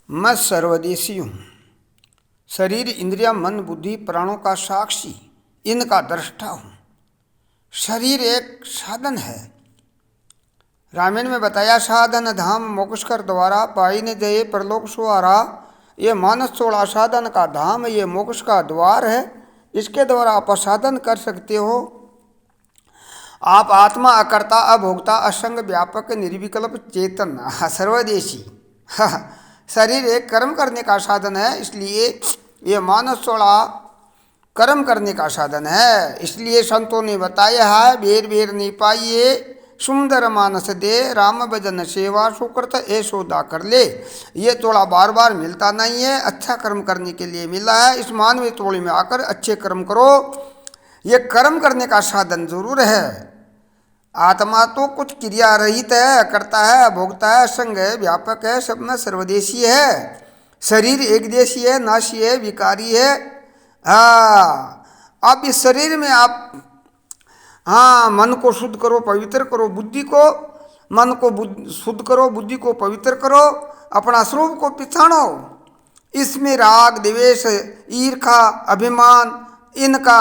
मैं सर्वदेशी हूँ। शरीर, इंद्रिया, मन, बुद्धि, प्राणों का साक्षी, इनका दृष्टा हूँ। शरीर एक साधन है। रामायण में बताया, साधन धाम मोक्ष कर द्वारा, पाई ने जय परलोक सुहारा। ये मानस चोड़ा साधन का धाम, ये मोक्ष का द्वार है। इसके द्वारा आप साधन कर सकते हो। आप आत्मा, अकर्ता, अभोक्ता, असंग, व्यापक, निर्विकल्प, चेतन, सर्वदेशी। शरीर एक कर्म करने का साधन है, इसलिए ये मानस चोड़ा कर्म करने का साधन है। इसलिए संतों ने बताया है, बेर बेर नहीं पाइए सुंदर मानस दे, राम भजन सेवा सुकृत ऐसो दा कर ले। ये तोड़ा बार बार मिलता नहीं है, अच्छा कर्म करने के लिए मिला है। इस मानवीय तोड़ी में आकर अच्छे कर्म करो। ये कर्म करने का साधन जरूर है। आत्मा तो कुछ क्रिया रहित है, करता है, भोगता है, संग है, व्यापक है, सब में सर्वदेशी है। शरीर एक देशी है, नाशी है, विकारी है। अब इस शरीर में आप मन को शुद्ध करो, पवित्र करो, बुद्धि को, मन को शुद्ध करो, बुद्धि को पवित्र करो, अपना स्वरूप को पहचानो। इसमें राग, द्वेष, ईर्खा, अभिमान, इनका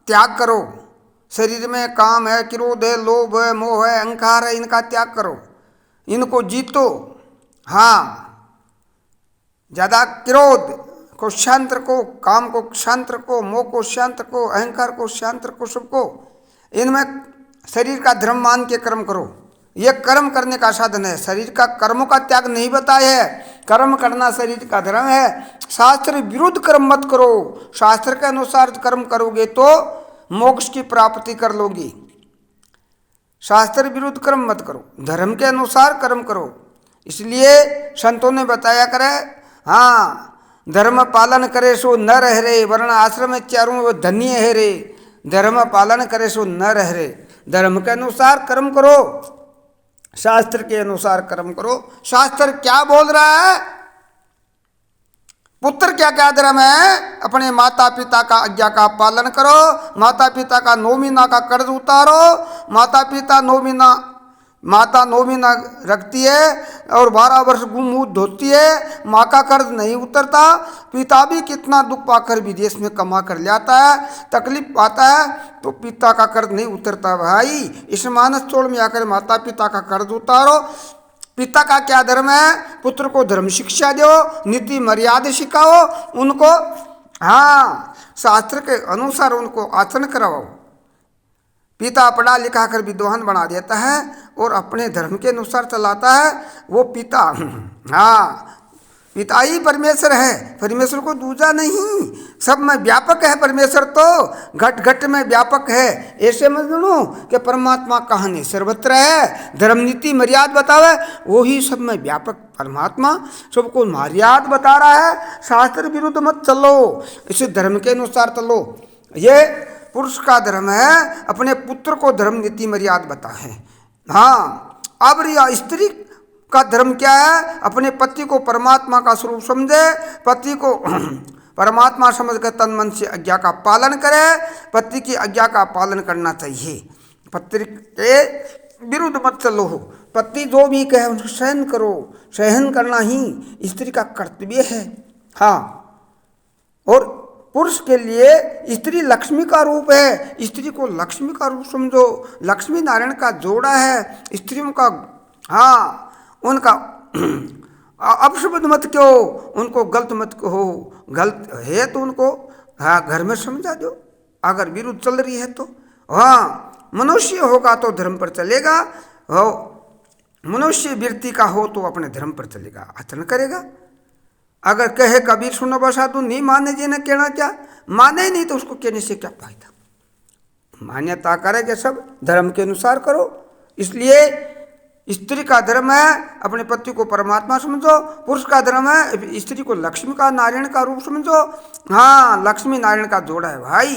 त्याग करो। शरीर में काम है, क्रोध है, लोभ है, मोह है, अहंकार है, इनका त्याग करो, इनको जीतो। ज़्यादा क्रोध को शांत रखो, काम को शांत रखो, मोह को शांत रखो, अहंकार को शांत रखो, सबको। इनमें शरीर का धर्म मान के कर्म करो। ये कर्म करने का साधन है। शरीर का कर्मों का त्याग नहीं बताया है। कर्म करना शरीर का धर्म है। शास्त्र विरुद्ध कर्म मत करो। शास्त्र के अनुसार कर्म करोगे तो मोक्ष की प्राप्ति कर लोगी। शास्त्र विरुद्ध कर्म मत करो, धर्म के अनुसार कर्म करो। इसलिए संतों ने बताया करे, धर्म पालन करे सो न रह रे, वर्ण आश्रम में चारों धन्य है रे। धर्म पालन करे सो न रह रे। धर्म के अनुसार कर्म करो, शास्त्र के अनुसार कर्म करो। शास्त्र क्या बोल रहा है? पुत्र क्या क्या धर्म है? अपने माता पिता का आज्ञा का पालन करो, माता पिता का 9 महीना का कर्ज उतारो। माता 9 महीना रखती है और 12 वर्ष मुँह धोती है, माँ का कर्ज नहीं उतरता। पिता भी कितना दुख पाकर विदेश में कमा कर लाता है, तकलीफ पाता है, तो पिता का कर्ज नहीं उतरता। भाई, इस मानस चोड़ में आकर माता पिता का कर्ज उतारो। पिता का क्या धर्म है? पुत्र को धर्म शिक्षा दो, नीति मर्यादा सिखाओ उनको। शास्त्र के अनुसार उनको आचरण कराओ। पिता पढ़ा लिखा कर विद्वान बना देता है और अपने धर्म के अनुसार चलाता है, वो पिता। पिता ही परमेश्वर है, परमेश्वर को दूजा नहीं। सब में व्यापक है परमेश्वर, तो घट घट में व्यापक है। ऐसे समझ लो कि परमात्मा कहानी सर्वत्र है। धर्म नीति मर्यादा बतावे, वो ही सब में व्यापक परमात्मा सबको मर्यादा बता रहा है। शास्त्र विरुद्ध मत चलो, इसे धर्म के अनुसार चलो। ये पुरुष का धर्म है, अपने पुत्र को धर्म नीति मर्यादा बता है। अब स्त्री का धर्म क्या है? अपने पति को परमात्मा का स्वरूप समझे, पति को परमात्मा समझ कर तन मन से आज्ञा का पालन करे। पति की आज्ञा का पालन करना चाहिए, पति के विरुद्ध मत चलो। पति जो भी कहे उनको सहन करो। सहन करना ही स्त्री का कर्तव्य है। और पुरुष के लिए स्त्री लक्ष्मी का रूप है। स्त्री को लक्ष्मी का रूप समझो। लक्ष्मी नारायण का जोड़ा है। स्त्रियों का उनका अपशब्द मत कहो, उनको गलत मत कहो। गलत है तो उनको घर में समझा दो, अगर विरुद्ध चल रही है तो। मनुष्य होगा तो धर्म पर चलेगा, मनुष्य वृत्ति का हो तो अपने धर्म पर चलेगा, आचरण करेगा। अगर कहे कबीर सुनो बसाधु, नहीं माने जी ने कहना क्या? माने ही नहीं तो उसको कहने से क्या फायदा? मान्यता करेंगे सब धर्म के अनुसार करो। इसलिए स्त्री का धर्म है अपने पति को परमात्मा समझो। पुरुष का धर्म है स्त्री को लक्ष्मी का नारायण का रूप समझो। लक्ष्मी नारायण का जोड़ा है भाई।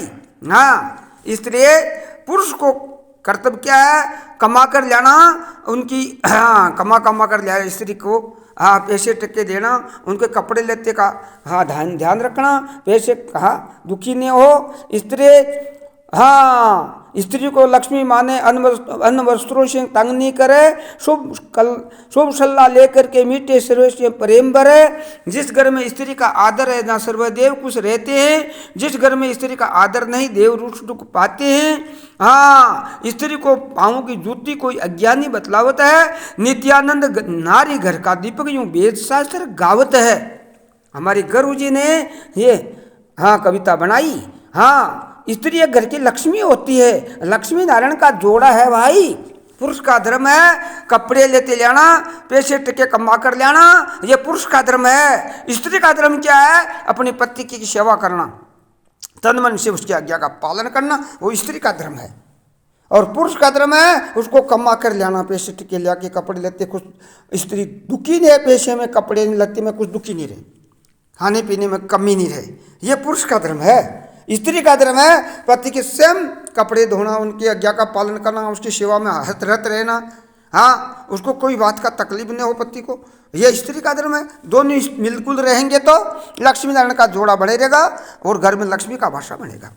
इसलिए पुरुष को कर्तव्य क्या है? कमा कर लाना, उनकी कमा कर लाया स्त्री को, पैसे टक्के देना, उनके कपड़े लेते का ध्यान रखना, पैसे दुखी नहीं हो स्त्री। स्त्री को लक्ष्मी माने, अन्न वस्त्रों से तंग नहीं करे, शुभ सलाह लेकर के मीठे सर्व से प्रेम भरे। जिस घर में स्त्री का आदर है जहाँ सर्वदेव कुछ रहते हैं, जिस घर में स्त्री का आदर नहीं देव रुष्ट दुख पाते हैं। हाँ, स्त्री को पाँव की जूती कोई अज्ञानी बतलावत है। नित्यानंद नारी घर का दीपक यूं वेद शास्त्र गावत है। हमारी गुरु जी ने ये कविता बनाई। हाँ, स्त्री एक घर की लक्ष्मी होती है, लक्ष्मी नारायण का जोड़ा है भाई। पुरुष का धर्म है कपड़े लेते लेना, पैसे टके कमा कर लेना, ये पुरुष का धर्म है। स्त्री का धर्म क्या है? अपनी पति की सेवा करना, तन मन से उसकी आज्ञा का पालन करना, वो स्त्री का धर्म है। और पुरुष का धर्म है उसको कमा कर लाना, पैसे टके ला के कपड़े लेते। कुछ स्त्री दुखी नहीं है, पैसे में कपड़े लत्ते में कुछ दुखी नहीं रहे, खाने पीने में कमी नहीं रहे, ये पुरुष का धर्म है। स्त्री का धर्म है पति के स्वयं कपड़े धोना, उनकी आज्ञा का पालन करना, उसकी सेवा में हत रहना। हाँ, उसको कोई बात का तकलीफ नहीं हो पति को, यह स्त्री का धर्म है। दोनों मिलकुल रहेंगे तो लक्ष्मी नारायण का जोड़ा बने रहेगा और घर में लक्ष्मी का भाषा बनेगा।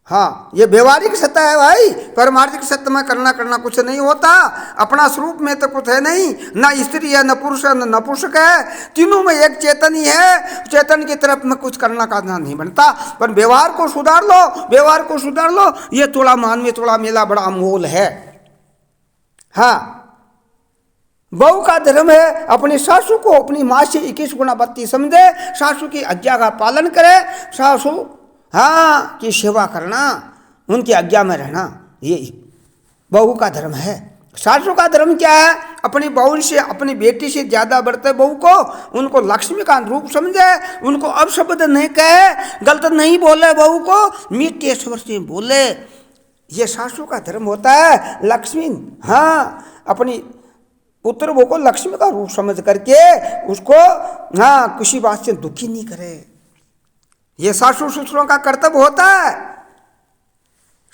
हाँ, ये व्यवहारिक सत्य है भाई, परमार्थिक सत्य में करना कुछ नहीं होता। अपना स्वरूप में तो कुछ है नहीं, ना स्त्री है, न पुरुष है, न नपुंसक है, तीनों में एक चेतन ही है। चेतन की तरफ में कुछ करना नहीं बनता, पर व्यवहार को सुधार लो, व्यवहार को सुधार लो। ये थोड़ा मान में थोड़ा मेला बड़ा अमोल है। हाँ, बहू का धर्म है अपनी सासू को अपनी माँ से 21 गुना बत्ती समझे, सासू की आज्ञा का पालन करे, सासू की सेवा करना, उनकी आज्ञा में रहना, ये बहू का धर्म है। सासू का धर्म क्या है? अपनी बहू से, अपनी बेटी से ज्यादा बढ़ते बहू को, उनको लक्ष्मी का रूप समझे, उनको अपशब्द नहीं कहे, गलत नहीं बोले, बहू को मीठे स्वर से बोले, ये सासू का धर्म होता है। लक्ष्मी अपनी पुत्र वो को लक्ष्मी का रूप समझ करके उसको किसी बात से दुखी नहीं करे, ये सासू ससुरों का कर्तव्य होता है।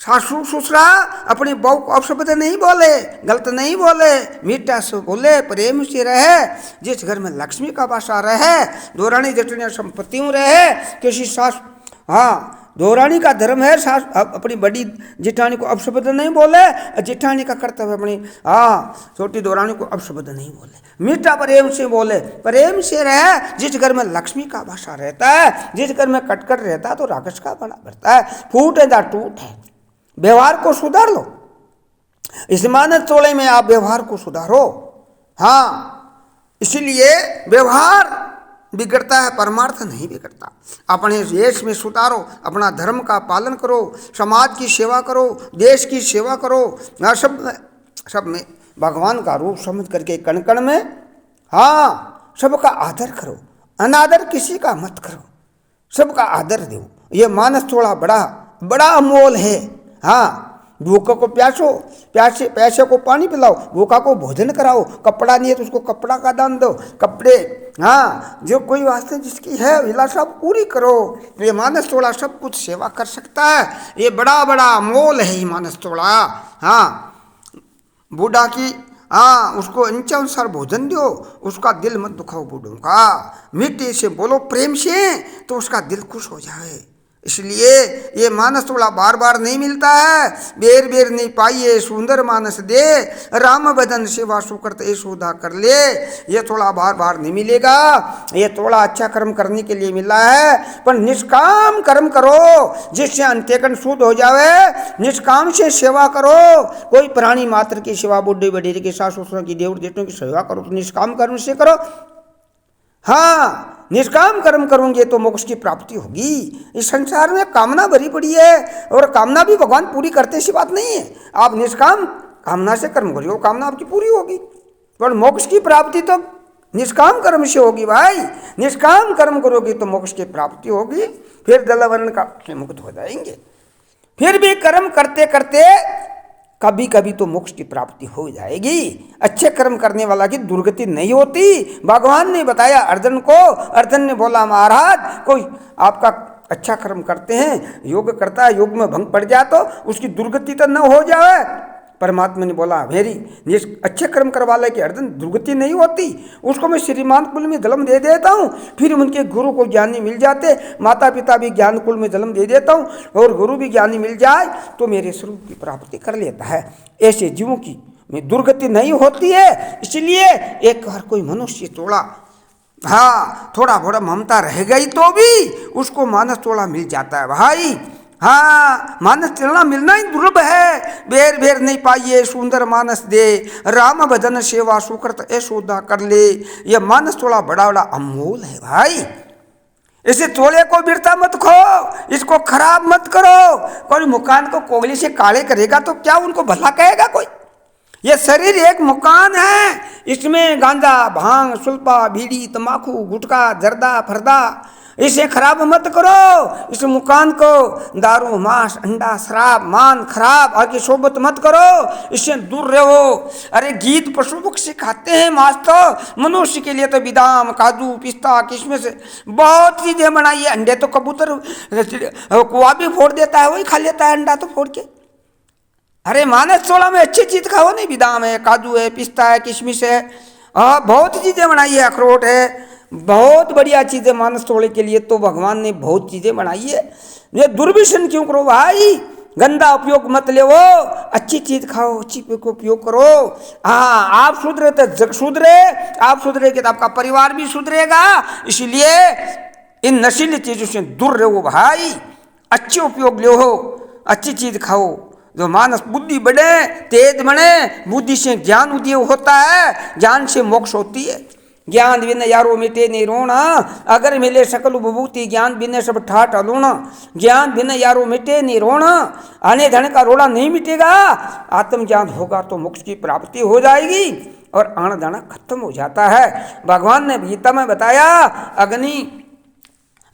सासू ससुरा अपनी बहू को अपशब्द नहीं बोले, गलत नहीं बोले, मीठा से बोले, प्रेम से रहे। जिस घर में लक्ष्मी का वासा रहे, दौरानी जटनिया संपत्तियों रहे, किसी सास दौरानी का धर्म है सास अपनी बड़ी जेठानी को अपशब्द नहीं बोले, जेठानी का कर्तव्य अपनी छोटी दौरानी को अपशब्द नहीं बोले, मीठा प्रेम से बोले, प्रेम से रहे। जिस घर में लक्ष्मी का भाषा रहता है, जिस घर में कटकट रहता है तो राक्षस का बड़ा बढ़ता है। फूट है या टूट है, व्यवहार को सुधार लो। इस मानस तोड़े में आप व्यवहार को सुधारो। इसलिए व्यवहार बिगड़ता है, परमार्थ नहीं बिगड़ता। अपने देश में सुधारो, अपना धर्म का पालन करो, समाज की सेवा करो, देश की सेवा करो, सब में भगवान का रूप समझ करके कण कण में सबका आदर करो, अनादर किसी का मत करो, सबका आदर दो। ये मानस थोड़ा बड़ा अमोल है। भूखों को प्यासो, प्यासे को पानी पिलाओ, भूखा को भोजन कराओ, कपड़ा नहीं है तो उसको कपड़ा का दान दो, कपड़े जो कोई वास्ते जिसकी है अभिलाषा पूरी करो। ये मानस थोड़ा सब कुछ सेवा कर सकता है, ये बड़ा अमोल है ये मानस थोड़ा। बूढ़ा की उसको इच्छानुसार भोजन दो, उसका दिल मत दुखाओ बूढ़ों का, मीठे से बोलो प्रेम से तो उसका दिल खुश हो जाए। इसलिए ये मानस थोड़ा बार बार नहीं मिलता है, बेर बेर नहीं पाइए सुंदर मानस दे, राम बदन सेवा सुकृत यशोदा कर ले। ये थोड़ा बार बार नहीं मिलेगा, ये थोड़ा अच्छा कर्म करने के लिए मिला है, पर निष्काम कर्म करो जिससे अंत्यकरण शुद्ध हो जावे। निष्काम से सेवा करो, कोई प्राणी मात्र की सेवा, बुढ़े बडेरे के सास ससुर की देवर जेठों की सेवा करो तो निष्काम कर्म से करो। निष्काम कर्म करोगे तो मोक्ष की प्राप्ति होगी। इस संसार में कामना भरी पड़ी है और कामना भी भगवान पूरी करते ऐसी बात नहीं है। आप निष्काम कामना से कर्म करो, कामना आपकी पूरी होगी, पर मोक्ष की प्राप्ति तो निष्काम कर्म से होगी भाई। निष्काम कर्म करोगे तो मोक्ष की प्राप्ति होगी, फिर दलवर्ण का मुक्त हो जाएंगे। फिर भी कर्म करते करते कभी कभी तो मोक्ष की प्राप्ति हो जाएगी। अच्छे कर्म करने वाला की दुर्गति नहीं होती। भगवान ने बताया अर्जुन को, अर्जुन ने बोला महाराज कोई आपका अच्छा कर्म करते हैं, योग करता है, योग में भंग पड़ जाए तो उसकी दुर्गति तो न हो जाए, परमात्मा ने बोला मेरी ये अच्छे कर्म करवा ले कि हरदम दुर्गति नहीं होती, उसको मैं श्रीमान कुल में जन्म दे देता हूँ, फिर उनके गुरु को ज्ञानी मिल जाते, माता पिता भी ज्ञान कुल में जन्म दे देता हूँ और गुरु भी ज्ञानी मिल जाए तो मेरे स्वरूप की प्राप्ति कर लेता है। ऐसे जीवों की में दुर्गति नहीं होती है। इसलिए एक हर कोई मनुष्य थोड़ा थोड़ा बड़ा ममता रह गई तो भी उसको मानस थोड़ा मिल जाता है भाई। मानस चलना मिलना ही दुर्लभ है। बेर बेर नहीं पाइए सुंदर मानस दे, राम भजन सेवा सुकृत ऐसोदा कर ले। यह मानस थोड़ा बड़ा बड़ा अमोल है भाई। इसे थोड़े को बिरता मत खो, इसको खराब मत करो। कोई मकान को कोगली से काले करेगा तो क्या उनको भला कहेगा कोई? ये शरीर एक मकान है, इसमें गांजा भांग सुल्पा बीड़ी तंबाकू गुटखा जर्दा फरदा, इसे खराब मत करो। इस मकान को दारू मांस अंडा शराब मान खराब आगे सोबत मत करो, इससे दूर रहो। अरे गीत पशु पक्षी खाते हैं, मांस तो मनुष्य के लिए तो बादाम काजू पिस्ता किशमिश बहुत चीजें बनाई है। अंडे तो कबूतर कुआ भी फोड़ देता है, वही खा लेता है अंडा तो फोड़ के। अरे मानस चोला में अच्छी चीज खाओ नहीं, बादाम है काजू है पिस्ता है किशमिश है, बहुत चीजें बनाई है, अखरोट है, बहुत बढ़िया चीजें मानस तोड़े के लिए तो भगवान ने बहुत चीजें बनाई है। ये दुर्व्यसन क्यों करो भाई? गंदा उपयोग मत ले, वो अच्छी चीज खाओ, अच्छी को उपयोग करो। आप सुधरे तो जग सुधरे, आप सुधरेगे तो आपका परिवार भी सुधरेगा। इसीलिए इन नशीली चीजों से दूर रहो भाई, अच्छे उपयोग ले हो, अच्छी चीज खाओ। जो मानस बुद्धि बढ़े तेज बने, बुद्धि से ज्ञान उदय होता है, ज्ञान से मोक्ष होती है। ज्ञान बिन यारो मिटे नहीं रोना, अगर मिले सकल विभूति ज्ञान बिन सब ठाठ अलोना। ज्ञान बिन यारो मिटे नहीं रोना, आने धन का रोड़ा नहीं मिटेगा। आत्मज्ञान होगा तो मोक्ष की प्राप्ति हो जाएगी और आना जाना खत्म हो जाता है। भगवान ने गीता में बताया अग्नि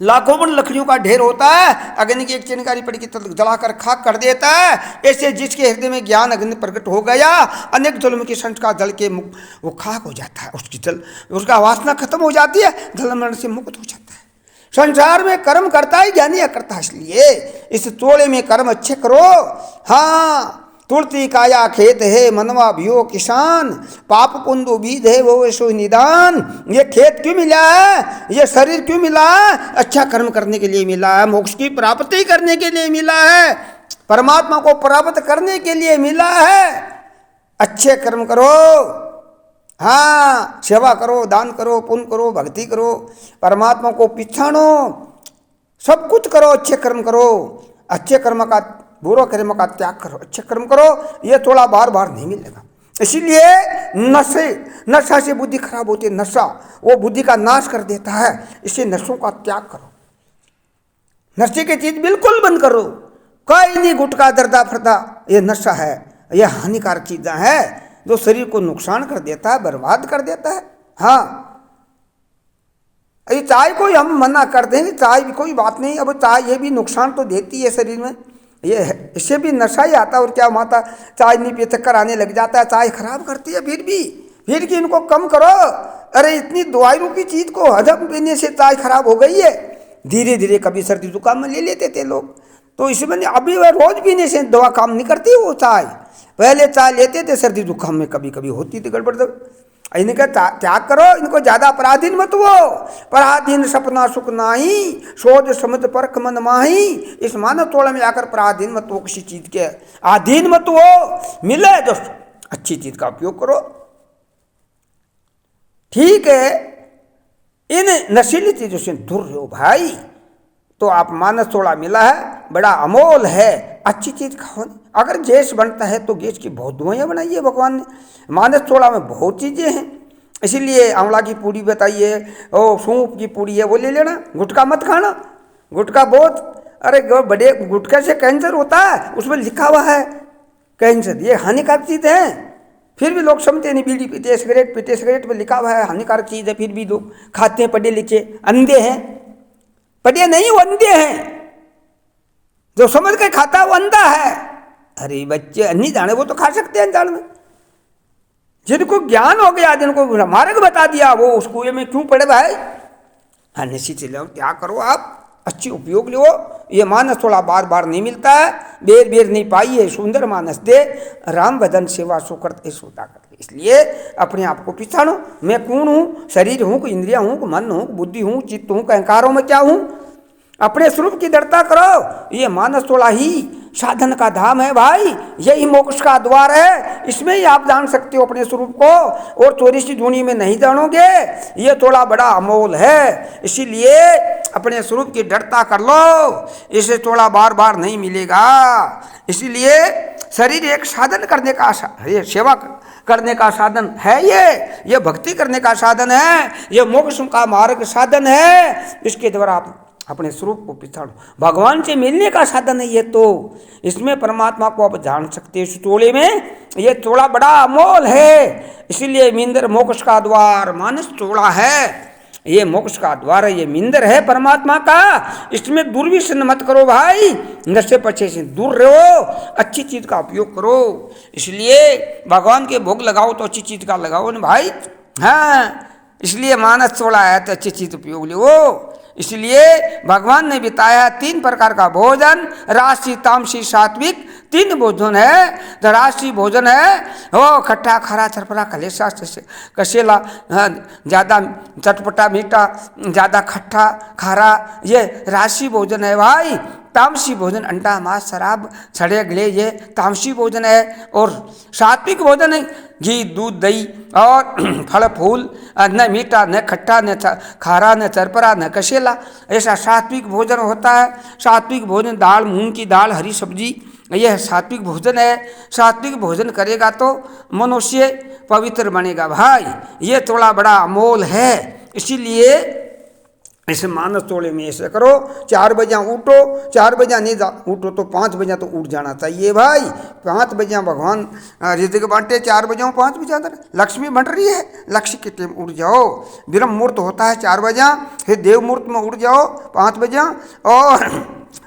लाखों बड़ लकड़ियों का ढेर होता है, अग्नि की एक चिनगारी पड़ के जलाकर खाक कर देता है। ऐसे जिसके हृदय में ज्ञान अग्नि प्रकट हो गया, अनेक जन्म की संस्कार जल के वो खाक हो जाता है, उसकी जल उसका वासना खत्म हो जाती है, जल मरण से मुक्त हो जाता है। संसार में कर्म करता है ज्ञानी या करता है, इसलिए इस तोड़े में कर्म अच्छे करो। तुलती काया खेत है मनवा भियो किसान, पाप पुंदु बीज है वो सो निदान। ये खेत क्यों मिला है, ये शरीर क्यों मिला है? अच्छा कर्म करने के लिए मिला है, मोक्ष की प्राप्ति करने के लिए मिला है, परमात्मा को प्राप्त करने के लिए मिला है। अच्छे कर्म करो, सेवा करो, दान करो, पुण्य करो, भक्ति करो, परमात्मा को पिछाड़ो, सब कुछ करो, अच्छे कर्म करो। अच्छे कर्म का बुरा कर्म का त्याग करो, अच्छे कर्म करो, ये थोड़ा बार बार नहीं मिलेगा। इसीलिए नशा से बुद्धि खराब होती है, नशा वो बुद्धि का नाश कर देता है। इससे नशों का त्याग करो, नशे की चीज बिल्कुल बंद करो। कोई नहीं गुटखा दर्दा फरदा, ये नशा है, ये हानिकारक चीजें हैं जो शरीर को नुकसान कर देता है, बर्बाद कर देता है। ये चाय को हम मना कर देंगे, चाय भी कोई बात नहीं, अब चाय ये भी नुकसान तो देती है शरीर में, ये है, इससे भी नशा ही आता है। और क्या माता चाय नहीं पी चक्कर आने लग जाता है, चाय खराब करती है। फिर भी इनको कम करो। अरे इतनी दवाई रूपी चीज को हजम पीने से चाय खराब हो गई है। धीरे धीरे कभी सर्दी जुकाम में ले लेते थे लोग, तो इसमें अभी वह रोज पीने से दवा काम नहीं करती वो चाय। पहले चाय लेते थे सर्दी जुकाम में, कभी कभी होती थी गड़बड़। इनका त्याग करो, इनको ज्यादा पराधीन मत हो। पराधीन सपना सुख नाही, सोच समझ परख मन माही। इस मानव तोड़ में आकर पराधीन मत हो, किसी चीज के अधीन मत हो। मिले तो अच्छी चीज का उपयोग करो, ठीक है। इन नशीली चीजों से दूर रहो भाई। तो आप मानस थोड़ा मिला है, बड़ा अमोल है, अच्छी चीज खाओ। अगर गैस बनता है तो गैस की बहुत दवाइयाँ बनाई है भगवान ने। मानस थोड़ा में बहुत चीज़ें हैं, इसीलिए आंवला की पूड़ी बताइए, और सूप की पूड़ी है वो ले लेना। गुटखा मत खाना, गुटखा बहुत, अरे बड़े गुटखा से कैंसर होता है, उसमें लिखा हुआ है कैंसर, ये हानिकारक चीज़ है। फिर भी लोग समझते नहीं, बीड़ी पीते सिगरेट पीते, सिगरेट पर लिखा हुआ है हानिकारक चीज़ है, फिर भी लोग खाते हैं। पढ़े लिखे अंधे हैं, पढ़े नहीं वो अंधे हैं। जो समझ के खाता है वो अंधा है। अरे बच्चे अन्नी जाने वो तो खा सकते हैं अनजान में। जिनको ज्ञान हो गया, जिनको मार्ग बता दिया, वो उस कुएं में क्यों पड़े भाई? निश्चित से लो, क्या करो आप, अच्छी उपयोग लो। ये मानस थोड़ा बार बार नहीं मिलता है, बेर बेर नहीं पाई है सुंदर मानस दे, राम भजन सेवा सो करते सोता करते। इसलिए अपने आप को पहचानो, मैं कौन हूँ, शरीर हूँ, इंद्रिया हूँ, मन हूँ, बुद्धि हूँ, चित्त हूँ, अहंकारों में क्या हूँ। अपने स्वरूप की दृढ़ता करो। ये मानस थोड़ा ही साधन का धाम है भाई, यही मोक्ष का द्वार है, इसमें ही आप जान सकते हो अपने स्वरूप को, और चोरी सी धूनी में नहीं जानोगे। ये थोड़ा बड़ा अमोल है, इसीलिए अपने स्वरूप की दृढ़ता कर लो, इसे थोड़ा बार बार नहीं मिलेगा। इसीलिए शरीर एक साधन करने का, ये सेवा करने का साधन है, ये भक्ति करने का साधन है, ये मोक्ष का मार्ग साधन है। इसके द्वारा आप अपने स्वरूप को पहचानो, भगवान से मिलने का साधन है ये, तो इसमें परमात्मा को आप जान सकते हैं। इस टोले में ये थोड़ा बड़ा अमोल है, इसीलिए मिंदर मोक्ष का द्वार, मानस थोड़ा है, ये मोक्ष का द्वार है, ये मिंदर है परमात्मा का। इसमें दुर्व्यसन मत करो भाई, नशे पचे से दूर रहो, अच्छी चीज का उपयोग करो। इसलिए भगवान के भोग लगाओ तो अच्छी चीज का लगाओ ना भाई। हाँ, इसलिए मानस थोड़ा है तो अच्छी चीज उपयोग लो। इसलिए भगवान ने बताया 3 प्रकार का भोजन, राशि, तामसी, सात्विक, 3 भोजन है। तो राशि भोजन है वो खट्टा, खारा, चरपरा, कलेसा, कसेला, ज़्यादा चटपटा, मीठा, ज़्यादा खट्टा, खारा, ये राशि भोजन है भाई। तामसी भोजन अंडा, मांस, शराब, सड़े गले, ये तामसी भोजन है। और सात्विक भोजन है घी, दूध, दही और फल फूल, न मीठा, न खट्टा, न खारा, न चरपरा, न कसेला, ऐसा सात्विक भोजन होता है। सात्विक भोजन दाल, मूंग की दाल, हरी सब्जी, यह सात्विक भोजन है। सात्विक भोजन करेगा तो मनुष्य पवित्र बनेगा भाई, ये थोड़ा बड़ा अमोल है। इसीलिए ऐसे मानस तोड़े में ऐसे करो, 4 बजे उठो, 4 बजे नहीं उठो तो 5 बजे तो उठ जाना चाहिए भाई। 5 बजे भगवान रिजिक बांटे, 4 बजे 5 बजे अंदर लक्ष्मी बंट रही है, लक्ष्य के टाइम उठ जाओ। ब्रह्म मुहूर्त होता है 4 बजे, फिर देव मुहूर्त में उठ जाओ 5 बजे,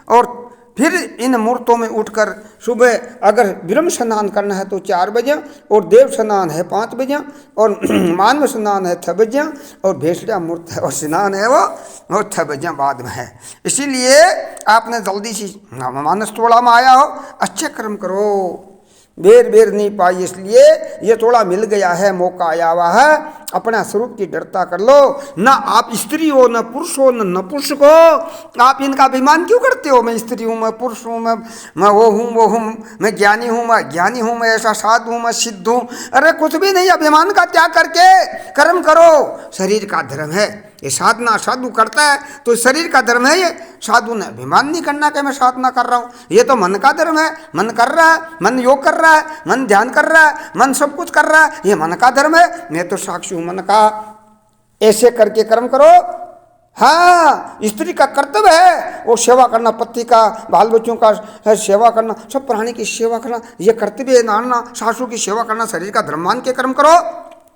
और फिर इन मुहूर्तों में उठकर सुबह अगर ब्रह्म स्नान करना है तो 4 बजे, और देव स्नान है 5 बजे, और मानव स्नान है 6 बजे, और भेषड़ा मुहूर्त है और स्नान है वो 6 बजे बाद में है। इसीलिए आपने जल्दी से मानस तोड़ा में आया हो, अच्छे कर्म करो, बेर बेर नहीं पाई, इसलिए ये थोड़ा मिल गया है, मौका आया हुआ है, अपना स्वरूप की दृढ़ता कर लो। ना आप स्त्री हो, न पुरुष हो, न नपुंसक हो। आप इनका अभिमान क्यों करते हो, मैं स्त्री हूँ, मैं पुरुष हूँ, मैं वो हूँ, मैं ज्ञानी हूँ, मैं ज्ञानी हूँ, मैं ऐसा साधु हूँ, मैं सिद्ध हूँ। अरे कुछ भी नहीं, अभिमान का त्याग करके कर्म करो, शरीर का धर्म है ये। साधना साधु करता है तो शरीर का धर्म है ये, साधु ने अभिमान नहीं करना कि मैं साधना कर रहा हूँ, ये तो मन का धर्म है। मन कर रहा है, मन योग कर रहा है, मन ध्यान कर रहा है, मन सब कुछ कर रहा है, ये मन का धर्म है। मैं तो साक्षी हूँ मन का, ऐसे करके कर्म करो। हाँ, स्त्री का कर्तव्य है वो सेवा करना, पति का, बाल बच्चों का है सेवा करना, सब प्राणी की सेवा करना, ये कर्तव्य है। नाना सासू की सेवा करना, शरीर का धर्म मान के कर्म करो।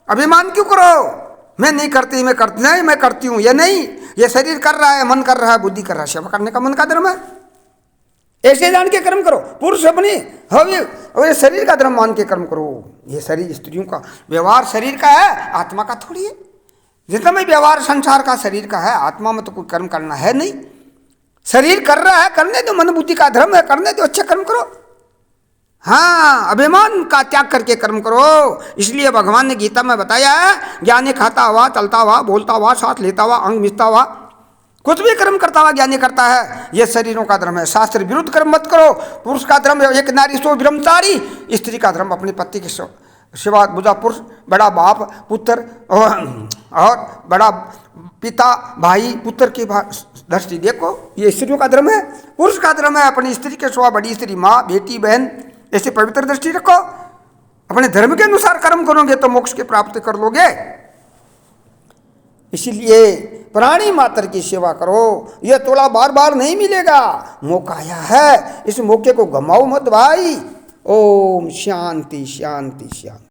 अभिमान क्यों करो, मैं नहीं करती, मैं करती नहीं, मैं करती हूँ, ये नहीं, ये शरीर कर रहा है, मन कर रहा है, बुद्धि कर रहा है, सेवा करने का मन का धर्म है। ऐसे जान के कर्म करो। पुरुष अपनी और ये शरीर का धर्म मान के कर्म करो। ये शरीर स्त्रियों का व्यवहार शरीर का है, आत्मा का थोड़ी है। जितना भी व्यवहार संसार का शरीर का है, आत्मा में तो कोई कर्म करना है नहीं। शरीर कर रहा है, करने दो, मन बुद्धि का धर्म है, करने दो, अच्छे कर्म करो। हाँ, अभिमान का त्याग करके कर्म करो। इसलिए भगवान ने गीता में बताया है, ज्ञानी खाता हुआ, चलता हुआ, बोलता हुआ, सांस लेता हुआ, अंग मिचता हुआ, कुछ भी कर्म करता हुआ ज्ञानी करता है, यह शरीरों का धर्म है। शास्त्र विरुद्ध कर्म मत करो। पुरुष का धर्म एक नारी सो ब्रह्मचारी, स्त्री का धर्म अपने पति के सेवा, बुझा पुरुष, बड़ा बाप पुत्र और बड़ा पिता भाई पुत्र की दृष्टि देखो, ये स्त्रियों का धर्म है। पुरुष का धर्म है अपनी स्त्री के सेवा, बड़ी स्त्री, माँ, बेटी, बहन, ऐसे पवित्र दृष्टि रखो। अपने धर्म के अनुसार कर्म करोगे तो मोक्ष की प्राप्ति कर लोगे। इसीलिए प्राणी मात्र की सेवा करो, यह तोड़ा बार बार नहीं मिलेगा, मौका आया है, इस मौके को गमाओ मत भाई। ओम शांति शांति शांति।